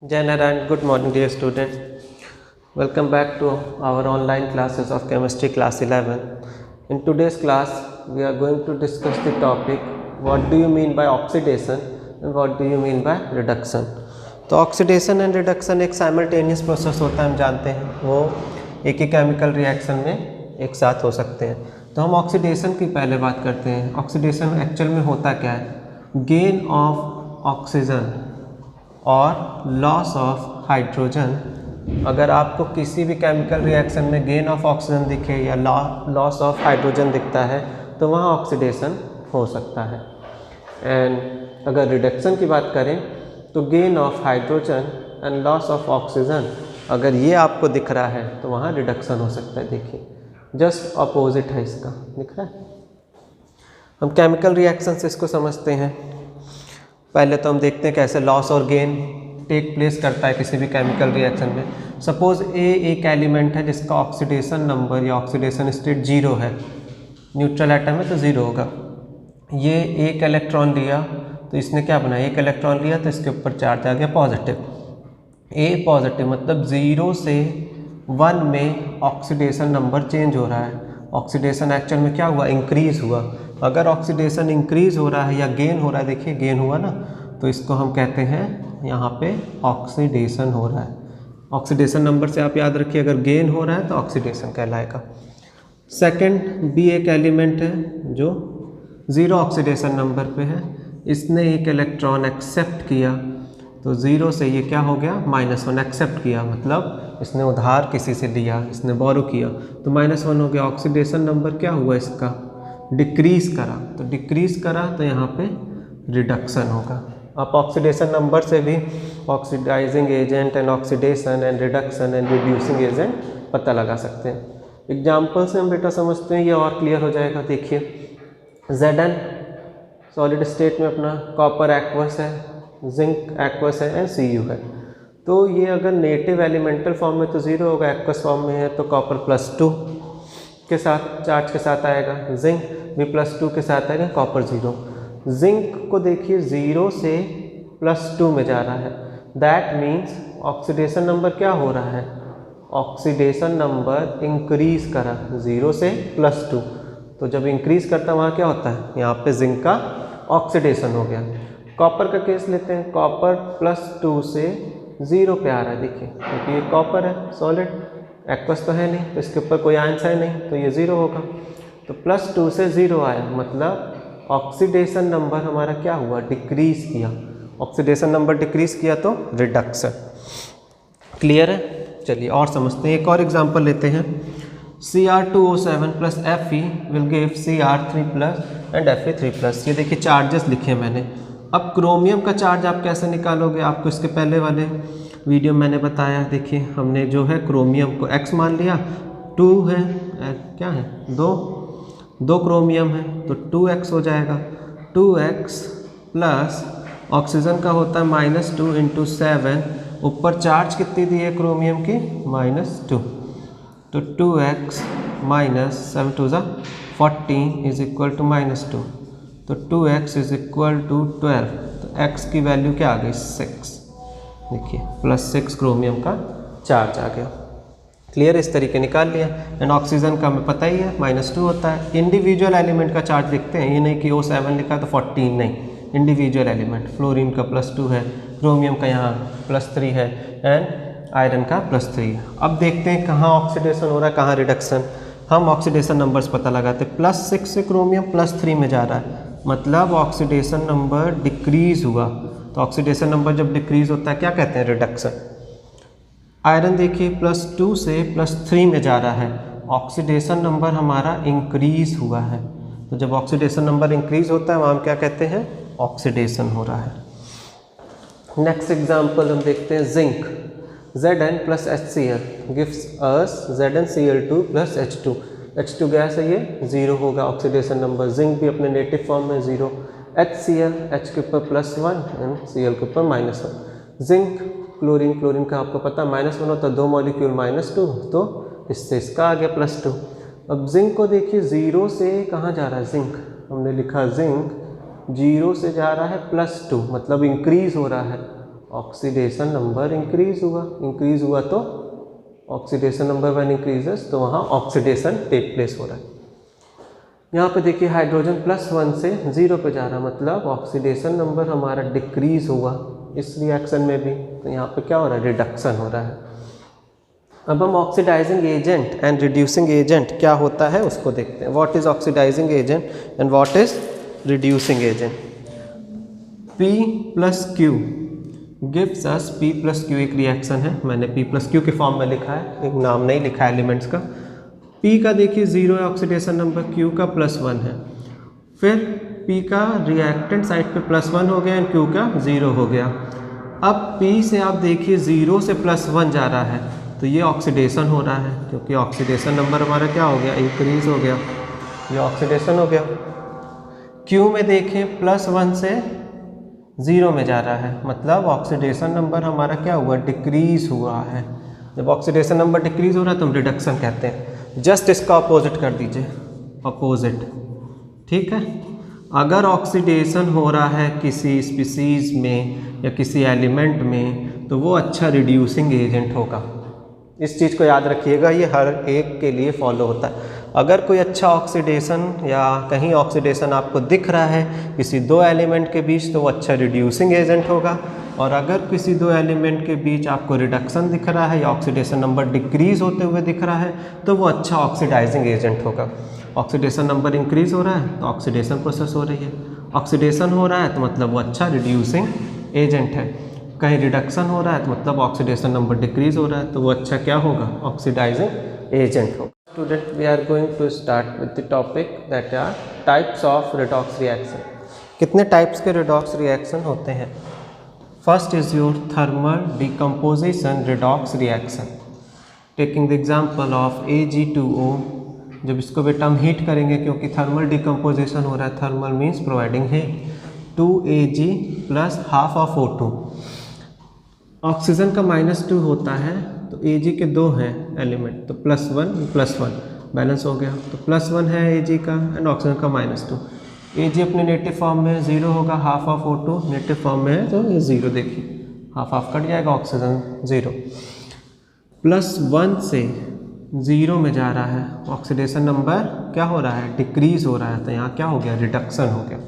Jai Narayana, good morning dear student. Welcome back to our online classes of chemistry class 11. In today's class we are going to discuss the topic what do you mean by oxidation and what do you mean by reduction. तो oxidation and reduction एक simultaneous process होता है, हम जानते हैं वो एक ही chemical reaction में एक साथ हो सकते हैं. तो हम ऑक्सीडेशन की पहले बात करते हैं. ऑक्सीडेशन एक्चुअल में होता क्या है? गेन ऑफ ऑक्सीजन और लॉस ऑफ हाइड्रोजन. अगर आपको किसी भी केमिकल रिएक्शन में गेन ऑफ ऑक्सीजन दिखे या लॉस ऑफ हाइड्रोजन दिखता है तो वहाँ ऑक्सीडेशन हो सकता है. एंड अगर रिडक्शन की बात करें तो gain of hydrogen and loss of oxygen, अगर ये आपको दिख रहा है तो वहाँ रिडक्शन हो सकता है. देखिए जस्ट अपोजिट है इसका, दिख रहा है. हम केमिकल रिएक्शन से इसको समझते हैं. पहले तो हम देखते हैं कैसे लॉस और गेन टेक प्लेस करता है किसी भी केमिकल रिएक्शन में. सपोज ए एक एलिमेंट है जिसका ऑक्सीडेशन नंबर या ऑक्सीडेशन स्टेट 0 है. न्यूट्रल एटम है तो 0 होगा. ये एक इलेक्ट्रॉन लिया तो इसने क्या बनाया, एक इलेक्ट्रॉन लिया तो इसके ऊपर चार्ज आ गया पॉजिटिव. ए पॉजिटिव मतलब 0 से 1 में ऑक्सीडेशन नंबर चेंज हो रहा है. ऑक्सीडेशन एक्चुअल में क्या हुआ, इंक्रीज़ हुआ. अगर ऑक्सीडेशन इंक्रीज़ हो रहा है या गेन हो रहा है, देखिए गेन हुआ ना, तो इसको हम कहते हैं यहाँ पे ऑक्सीडेशन हो रहा है. ऑक्सीडेशन नंबर से आप याद रखिए, अगर गेन हो रहा है तो ऑक्सीडेशन कहलाएगा. सेकंड बी एक एलिमेंट है जो 0 ऑक्सीडेशन नंबर पे है. इसने एक इलेक्ट्रॉन एक्सेप्ट किया तो 0 से ये क्या हो गया, -1. एक्सेप्ट किया मतलब इसने उधार किसी से लिया, इसने बोरो किया तो -1 हो गया. ऑक्सीडेशन नंबर क्या हुआ इसका, डिक्रीज़ करा. तो डिक्रीज़ करा तो यहाँ पे रिडक्शन होगा. आप ऑक्सीडेशन नंबर से भी oxidising agent and oxidation and reduction and reducing agent पता लगा सकते हैं. एग्जाम्पल से हम बेटा समझते हैं, ये और क्लियर हो जाएगा. देखिए Zn सॉलिड स्टेट में अपना कॉपर एक्वस है, जिंक एक्वस है एंड Cu है. तो ये अगर नेटिव एलिमेंटल फॉर्म में तो 0 होगा, एक्वस फॉर्म में है तो कॉपर +2 के साथ चार्ज के साथ आएगा, जिंक भी +2 के साथ आएगा, कॉपर 0. जिंक को देखिए 0 से +2 में जा रहा है. दैट मीन्स ऑक्सीडेशन नंबर क्या हो रहा है, ऑक्सीडेशन नंबर इंक्रीज़ करा 0 से +2. तो जब इंक्रीज़ करता है वहाँ क्या होता है, यहाँ पे जिंक का ऑक्सीडेशन हो गया. कॉपर का केस लेते हैं. कॉपर +2 से 0 पे आ रहा है. देखिए क्योंकि ये कॉपर है, सॉलिड, एक्वस तो है नहीं तो इसके ऊपर कोई आयंस है नहीं तो ये 0 होगा. तो +2 से 0 आया मतलब ऑक्सीडेशन नंबर हमारा क्या हुआ, डिक्रीज़ किया. ऑक्सीडेशन नंबर डिक्रीज़ किया तो रिडक्शन. क्लियर है. चलिए और समझते हैं. एक और एग्जांपल लेते हैं. Cr2O7 + Fe will give Cr3+ and Fe3+. ये देखिए चार्जेस लिखे मैंने. अब क्रोमियम का चार्ज आप कैसे निकालोगे, आपको इसके पहले वाले वीडियो मैंने बताया. देखिए हमने जो है क्रोमियम को X मान लिया, 2 है, क्या है, 2 क्रोमियम है तो 2x हो जाएगा. 2x प्लस ऑक्सीजन का होता है -2 × 7. ऊपर चार्ज कितनी दी है क्रोमियम की, -2. तो 2x - 7 × 2 = 14 = -2. तो 2x = 12. तो x की वैल्यू क्या आ गई, 6. देखिए +6 क्रोमियम का चार्ज आ गया. क्लियर. इस तरीके निकाल लिया. एंड ऑक्सीजन का हमें पता ही है -2 होता है. इंडिविजुअल एलिमेंट का चार्ज लिखते हैं, ये नहीं कि O7 लिखा तो 14 नहीं. इंडिविजुअल एलिमेंट, फ्लोरीन का +2 है, क्रोमियम का यहाँ +3 है एंड आयरन का +3 है. अब देखते हैं कहाँ ऑक्सीडेशन हो रहा है, कहाँ रिडक्शन. हम ऑक्सीडेशन नंबर्स पता लगाते हैं. +6 से क्रोमियम +3 में जा रहा है मतलब ऑक्सीडेशन नंबर डिक्रीज़ हुआ. तो ऑक्सीडेशन नंबर जब डिक्रीज़ होता है क्या कहते हैं, रिडक्शन. आयरन देखिए +2 से +3 में जा रहा है, ऑक्सीडेशन नंबर हमारा इंक्रीज़ हुआ है. तो जब ऑक्सीडेशन नंबर इंक्रीज़ होता है वहाँ हम क्या कहते हैं, ऑक्सीडेशन हो रहा है. नेक्स्ट एग्जांपल हम देखते हैं. Zinc Zn + HCl gives us ZnCl2 + H2. H2 gas है, ये 0 होगा ऑक्सीडेशन नंबर. जिंक भी अपने नेटिव फॉर्म में 0. HCl, H के ऊपर +1 एंड Cl के ऊपर -1. जिंक क्लोरीन का आपको पता -1 होता है, 2 मॉलिक्यूल -2 तो इससे इसका आ गया +2. अब जिंक को देखिए 0 से कहाँ जा रहा है, जिंक हमने लिखा जिंक 0 से जा रहा है +2 मतलब इंक्रीज़ हो रहा है. ऑक्सीडेशन नंबर इंक्रीज हुआ तो ऑक्सीडेशन नंबर व्हेन इंक्रीजेस तो वहाँ ऑक्सीडेशन टेक प्लेस हो रहा है। यहाँ पे देखिए हाइड्रोजन +1 से 0 पे जा रहा है, मतलब ऑक्सीडेशन नंबर हमारा डिक्रीज हुआ इस रिएक्शन में भी, तो यहाँ पे क्या हो रहा है, रिडक्शन हो रहा है। अब हम oxidising agent and reducing agent क्या होता है उसको देखते हैं। What is oxidising agent and what is reducing agent. P + Q gives us, P + Q एक रिएक्शन है, मैंने P + Q के फॉर्म में लिखा है, एक नाम नहीं लिखा है एलिमेंट्स का। P का देखिए 0 है ऑक्सीडेशन नंबर, Q का +1 है, फिर P का रिएक्टेंट साइड पे +1 हो गया एंड Q का 0 हो गया। अब P से आप देखिए 0 से +1 जा रहा है तो ये ऑक्सीडेशन हो रहा है, क्योंकि ऑक्सीडेशन नंबर हमारा क्या हो गया, इंक्रीज हो गया, ये ऑक्सीडेशन हो गया। Q में देखें +1 से 0 में जा रहा है, मतलब ऑक्सीडेशन नंबर हमारा क्या हुआ, डिक्रीज हुआ है। जब ऑक्सीडेशन नंबर डिक्रीज हो रहा है तो हम रिडक्शन कहते हैं। जस्ट इसका अपोजिट कर दीजिए, अपोजिट, ठीक है। अगर ऑक्सीडेशन हो रहा है किसी स्पीसीज़ में या किसी एलिमेंट में तो वो अच्छा रिड्यूसिंग एजेंट होगा। इस चीज़ को याद रखिएगा, ये हर एक के लिए फॉलो होता है। अगर कोई अच्छा ऑक्सीडेशन या कहीं ऑक्सीडेशन आपको दिख रहा है किसी दो एलिमेंट के बीच तो वो अच्छा रिड्यूसिंग एजेंट होगा, और अगर किसी दो एलिमेंट के बीच आपको रिडक्शन दिख रहा है या ऑक्सीडेशन नंबर डिक्रीज होते हुए दिख रहा है तो वो अच्छा ऑक्सीडाइजिंग एजेंट होगा। ऑक्सीडेशन नंबर इंक्रीज हो रहा है तो ऑक्सीडेशन प्रोसेस हो रही है, ऑक्सीडेशन हो रहा है तो मतलब वो अच्छा रिड्यूसिंग एजेंट है, कहीं रिडक्शन हो रहा है तो मतलब ऑक्सीडेशन नंबर डिक्रीज हो रहा है तो वो अच्छा क्या होगा, ऑक्सीडाइजिंग एजेंट होगा। Student, we are going to start with the topic that are types of redox reaction. कितने टाइप्स के redox reaction होते हैं? First is your thermal decomposition redox reaction. Taking the example of Ag2O, जब इसको बेटा हम heat करेंगे क्योंकि थर्मल डिकम्पोजिशन हो रहा है, thermal means providing heat, 2Ag + ½ of O2। Oxygen का -2 होता है तो Ag के 2 हैं एलिमेंट तो +1 बैलेंस हो गया, तो +1 है Ag का एंड ऑक्सीजन का -2। Ag अपने नेटिव फॉर्म में 0 होगा, ½ of O2 नेटिव फॉर्म में है तो ये 0, देखिए ½ कट जाएगा, ऑक्सीजन 0। +1 से 0 में जा रहा है, ऑक्सीडेशन नंबर क्या हो रहा है, डिक्रीज हो रहा है, तो यहाँ क्या हो गया, रिडक्शन हो गया।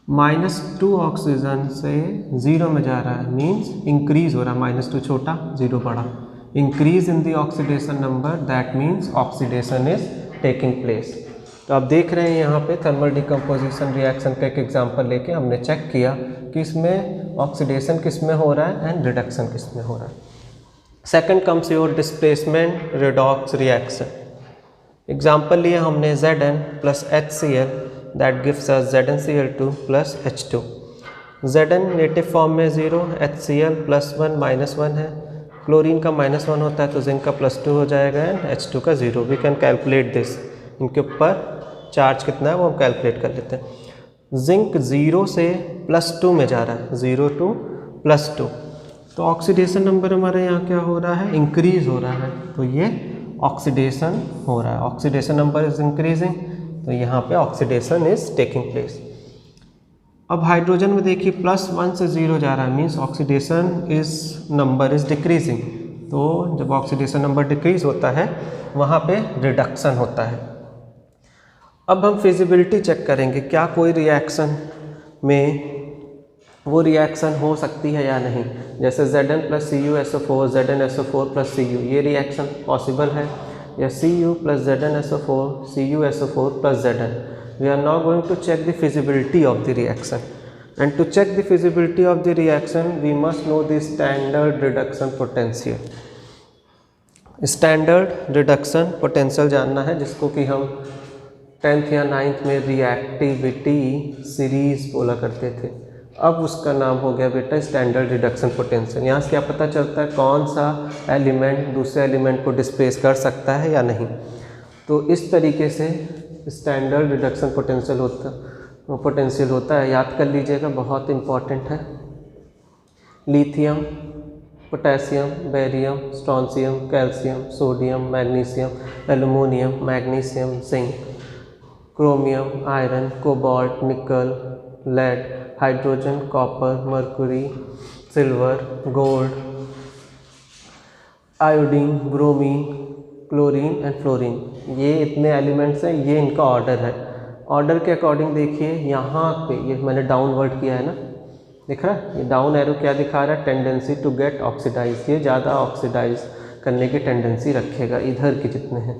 -2 ऑक्सीजन से 0 में जा रहा है मीन्स इंक्रीज हो रहा है, -2 छोटा 0 बड़ा, increase in the oxidation number, that means oxidation is taking place. तो आप देख रहे हैं यहाँ पे थर्मल डिकम्पोजिशन रिएक्शन का एक एग्जांपल लेके हमने चेक किया कि इसमें ऑक्सीडेशन किस में हो रहा है एंड रिडक्शन किस में हो रहा है। Second comes your displacement redox reaction. Example लिए हमने Zn + HCl, that gives us ZnCl2 + H2। Zn native form में 0, HCl +1 -1 है, क्लोरीन का -1 होता है तो जिंक का +2 हो जाएगा एंड H2 का 0। वी कैन कैलकुलेट दिस, इनके ऊपर चार्ज कितना है वो हम कैलकुलेट कर लेते हैं। जिंक 0 से +2 में जा रहा है, 0 to +2, तो ऑक्सीडेशन नंबर हमारे यहाँ क्या हो रहा है, इंक्रीज हो रहा है, तो ये ऑक्सीडेशन हो रहा है, ऑक्सीडेशन नंबर इज इंक्रीजिंग, तो यहाँ पे ऑक्सीडेशन इज टेकिंग प्लेस। अब हाइड्रोजन में देखिए +1 से 0 जा रहा है means oxidation number is decreasing, तो जब ऑक्सीडेशन नंबर डिक्रीज होता है वहाँ पे रिडक्शन होता है। अब हम फिजिबिलिटी चेक करेंगे, क्या कोई रिएक्शन में वो रिएक्शन हो सकती है या नहीं। जैसे Zn + CuSO4, ZnSO4 + Cu, ये रिएक्शन पॉसिबल है, या Cu + ZnSO4, CuSO4 + Zn। We are now going to check the feasibility of the reaction, and to check the feasibility of the reaction we must know the standard reduction potential। Standard reduction potential जानना है, जिसको कि हम 10th या 9th में reactivity series बोला करते थे, अब उसका नाम हो गया बेटा स्टैंडर्ड रिडक्शन पोटेंशियल। यहाँ से क्या पता चलता है कौन सा एलिमेंट दूसरे एलिमेंट को डिस्प्लेस कर सकता है या नहीं। तो इस तरीके से स्टैंडर्ड रिडक्शन पोटेंशियल होता है, याद कर लीजिएगा, बहुत इम्पॉर्टेंट है। Lithium, potassium, barium, strontium, calcium, sodium, magnesium, aluminium, magnesium, zinc, chromium, iron, cobalt, nickel, lead, hydrogen, copper, mercury, silver, gold, iodine, bromine, chlorine and fluorine, ये इतने एलिमेंट्स हैं, ये इनका ऑर्डर है। ऑर्डर के अकॉर्डिंग देखिए यहाँ पे ये मैंने डाउनवर्ड किया है ना, दिख रहा है, ये डाउन एरो क्या दिखा रहा है, टेंडेंसी टू गेट ऑक्सीडाइज, ये ज़्यादा ऑक्सीडाइज करने की टेंडेंसी रखेगा। इधर के जितने हैं,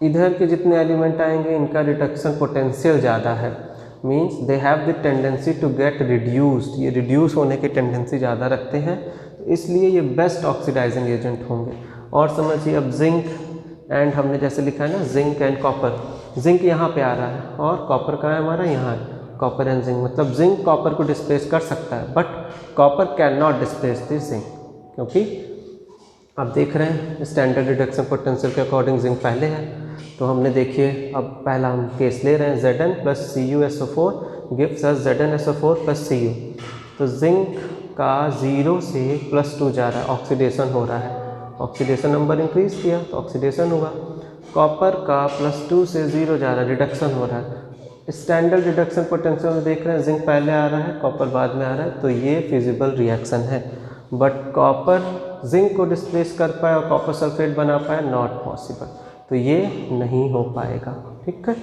इधर के जितने एलिमेंट आएंगे इनका रिडक्शन पोटेंशियल ज़्यादा है, means they have the tendency to get reduced, ये रिड्यूस होने की टेंडेंसी ज़्यादा रखते हैं, तो इसलिए ये बेस्ट ऑक्सीडाइजिंग एजेंट होंगे। और समझिए अब जिंक एंड हमने जैसे लिखा है ना जिंक एंड कॉपर, जिंक यहाँ पे आ रहा है और कॉपर कहाँ है हमारा, यहाँ है, कॉपर एंड जिंक, मतलब जिंक कॉपर को डिस्प्लेस कर सकता है but copper can not displace this zinc, क्योंकि आप देख रहे हैं स्टैंडर्ड रिडक्शन पोटेंशियल के अकॉर्डिंग जिंक पहले है। तो हमने देखिए अब पहला हम केस ले रहे हैं Zn plus CuSO4 gives us ZnSO4 plus Cu। तो जिंक का 0 से +2 जा रहा है, ऑक्सीडेशन हो रहा है, ऑक्सीडेशन नंबर इंक्रीज किया तो ऑक्सीडेशन हुआ। कॉपर का +2 से 0 जा रहा है, रिडक्शन हो रहा है। स्टैंडर्ड रिडक्शन पोटेंशियल में देख रहे हैं जिंक पहले आ रहा है, कॉपर बाद में आ रहा है, तो ये फिजिबल रिएक्शन है। बट कॉपर जिंक को डिस्प्लेस कर पाए और कॉपर सल्फेट बना पाए, नॉट पॉसिबल, तो ये नहीं हो पाएगा। ठीक है,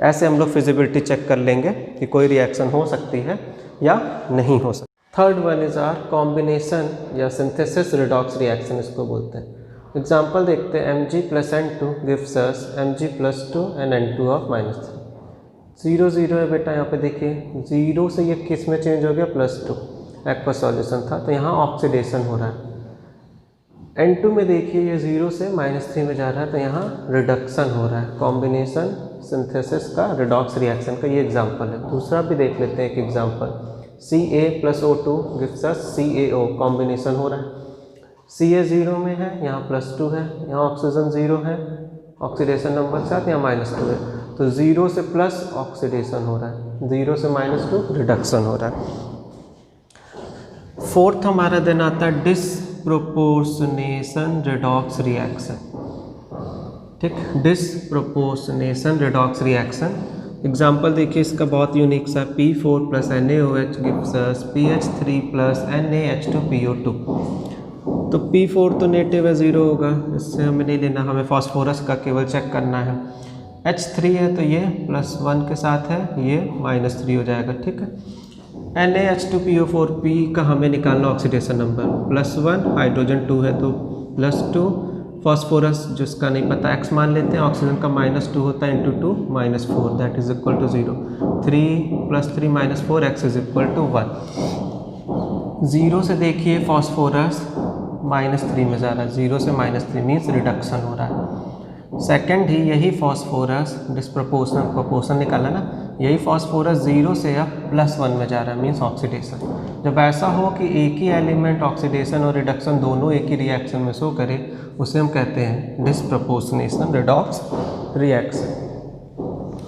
ऐसे हम लोग फिजिबिलिटी चेक कर लेंगे कि कोई रिएक्शन हो सकती है या नहीं हो सकती। Third one is our combination या सिंथेसिस रिडॉक्स रिएक्शन, इसको बोलते हैं। एग्जाम्पल देखते हैं, Mg + N2 gives us Mg + 2 and N2 of -3। 0 0 है बेटा, यहाँ पे देखिए 0 से ये किस में चेंज हो गया, +2, एक्वा सॉल्यूशन था तो यहाँ ऑक्सीडेशन हो रहा है। N2 में देखिए ये 0 से -3 में जा रहा है तो यहाँ रिडक्शन हो रहा है। कॉम्बिनेशन सिंथेसिस का रिडॉक्स रिएक्शन का ये एग्जांपल है। दूसरा भी देख लेते हैं एक example, Ca + O2 gives us CaO, combination हो रहा है। Ca 0 में है, यहाँ +2 है, यहाँ ऑक्सीजन 0 है, ऑक्सीडेशन नंबर 7, यहाँ -2 है, तो 0 से प्लस ऑक्सीडेशन हो रहा है, 0 से -2 रिडक्शन हो रहा है। फोर्थ हमारा देन आता है डिसप्रोपोर्शनेशन रिडॉक्स रिएक्शन। ठीक, डिसप्रोपोर्शनेशन रिडॉक्स रिएक्शन। एग्जाम्पल देखिए इसका बहुत यूनिक सा, P4 + NaOH gives us PH3 + NaH2PO2। तो P4 तो नेटिव है, 0 होगा, इससे हमें नहीं लेना, हमें फास्फोरस का केवल चेक करना है। H3 है तो ये +1 के साथ है, ये -3 हो जाएगा। ठीक है, NaH2PO4P का हमें निकालना ऑक्सीडेशन नंबर, +1, हाइड्रोजन 2 है तो +2, फॉस्फोरस जिसका नहीं पता x मान लेते हैं, ऑक्सीजन का -2 होता है, × 2 -4 that is equal to 0। 3 + 3 -4 x is equal to 1। 0 से देखिए फॉस्फोरस -3 में जा रहा है, 0 से -3 मीन्स रिडक्शन हो रहा है। सेकंड ही यही फॉस्फोरस डिस्प्रपोर्शनल प्रोपोर्शन निकाला ना, यही फॉस्फोरस 0 से अब +1 में जा रहा है, मीन्स ऑक्सीडेशन। जब ऐसा हो कि एक ही एलिमेंट ऑक्सीडेशन और रिडक्शन दोनों एक ही रिएक्शन में शो करे, उसे हम कहते हैं disproportionation redox reaction.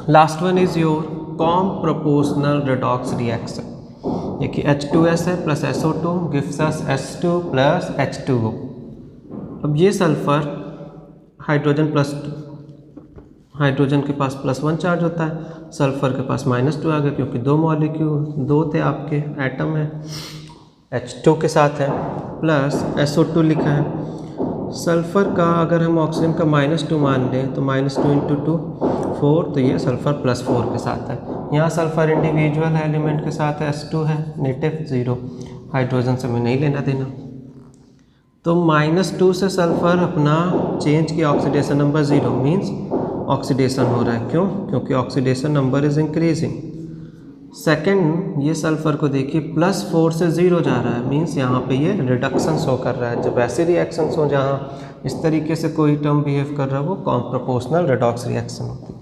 Last one is your com proportional redox reaction. देखिए H2S है plus SO2 gives us H2 plus H2O। अब ये सल्फर हाइड्रोजन हाइड्रोजन के पास +1 चार्ज होता है, सल्फर के पास -2 आ गया क्योंकि 2 मॉलिक्यूल 2 थे आपके एटम है, H2 के साथ है, प्लस SO2 लिखा है। सल्फ़र का अगर हम ऑक्सीजन का -2 मान लें तो -2 × 2 4, तो ये सल्फ़र +4 के साथ है। यहाँ सल्फ़र इंडिविजुअल एलिमेंट के साथ H2 है, नेटिव 0, हाइड्रोजन से हमें नहीं लेना देना। तो -2 से सल्फ़र अपना चेंज किया, ऑक्सीडेशन नंबर 0 मीन्स ऑक्सीडेशन हो रहा है। क्यों? क्योंकि oxidation number is increasing. Second, ये सल्फ़र को देखिए +4 से 0 जा रहा है, मीन्स यहाँ पे ये रिडक्शन शो कर रहा है। जब ऐसे रिएक्शंस हो जहाँ इस तरीके से कोई टर्म बिहेव कर रहा है, वो कॉम्प्रोपोर्शनल रिडॉक्स रिएक्शन होती है।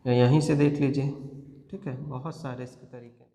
या यहीं से देख लीजिए, ठीक है, बहुत सारे इसके तरीके।